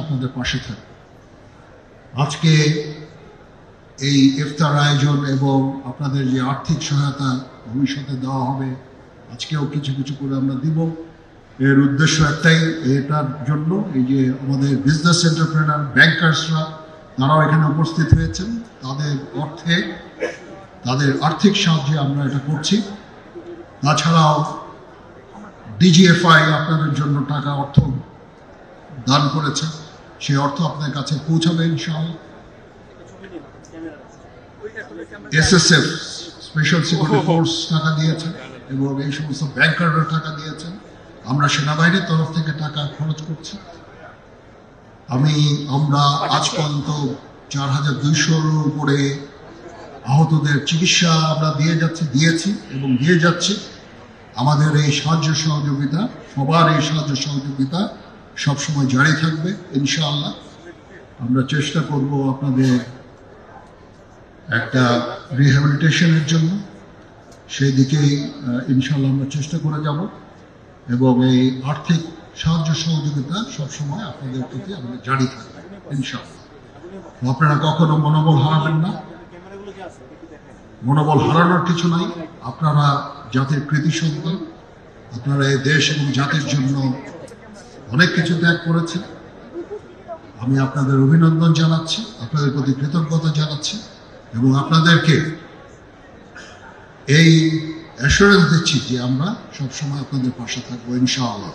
আপনাদের পাশে থাকবে। আজকে এই ইফতার আয়োজন এবং আপনাদের যে আর্থিক সহায়তা ভবিষ্যতে দেওয়া হবে, আজকেও কিছু কিছু করে আমরা দিব। এর উদ্দেশ্য একটাই, এটার জন্য এই যে আমাদের বিজনেস এন্টারপ্রেনার ব্যাংকার্সরা তারাও এখানে উপস্থিত হয়েছেন, তাদের আর্থিক সাহায্যে আমরা এটা করছি। তাছাড়াও ডিজিএফআই আপনাদের জন্য অর্থ দান করেছে, সেই অর্থ আপনাদের কাছে পৌঁছাবে ইনশাআল্লাহ। এসএসএফ স্পেশাল সিকিউরিটি ফোর্স টাকা দিয়েছেন এবং এই সমস্ত ব্যাংকাররা টাকা দিয়েছেন। আমরা সেনাবাহিনীর তরফ থেকে টাকা খরচ করছি। আমরা আজ পর্যন্ত 4200-র উপরে আহতদের চিকিৎসা আমরা দিয়েছি এবং দিয়ে যাচ্ছি। আমাদের এই সাহায্য সহযোগিতা, সবার এই সাহায্য সহযোগিতা সবসময় জারি থাকবে ইনশাআল্লাহ। আমরা চেষ্টা করব আপনাদের একটা রিহ্যাবিলিটেশনের জন্য, সেই দিকেই ইনশাআল্লাহ আমরা চেষ্টা করে যাব এবং এই আর্থিক সাহায্য সহযোগিতা সবসময় আপনাদের প্রতি আমাদের জারি থাকবে ইনশাআল্লাহ। আপনারা কখনো মনোবল হারাবেন না, মনোবল হারানোর কিছু নাই। আপনারা জাতির কৃতি সন্তান, আপনারা এই দেশ এবং জাতির জন্য অনেক কিছু ত্যাগ করেছেন। আমি আপনাদের অভিনন্দন জানাচ্ছি, আপনাদের প্রতি কৃতজ্ঞতা জানাচ্ছি এবং আপনাদেরকে এই অ্যাসুরেন্স দিচ্ছি যে আমরা সবসময় আপনাদের পাশে থাকবো ইনশাআল্লাহ।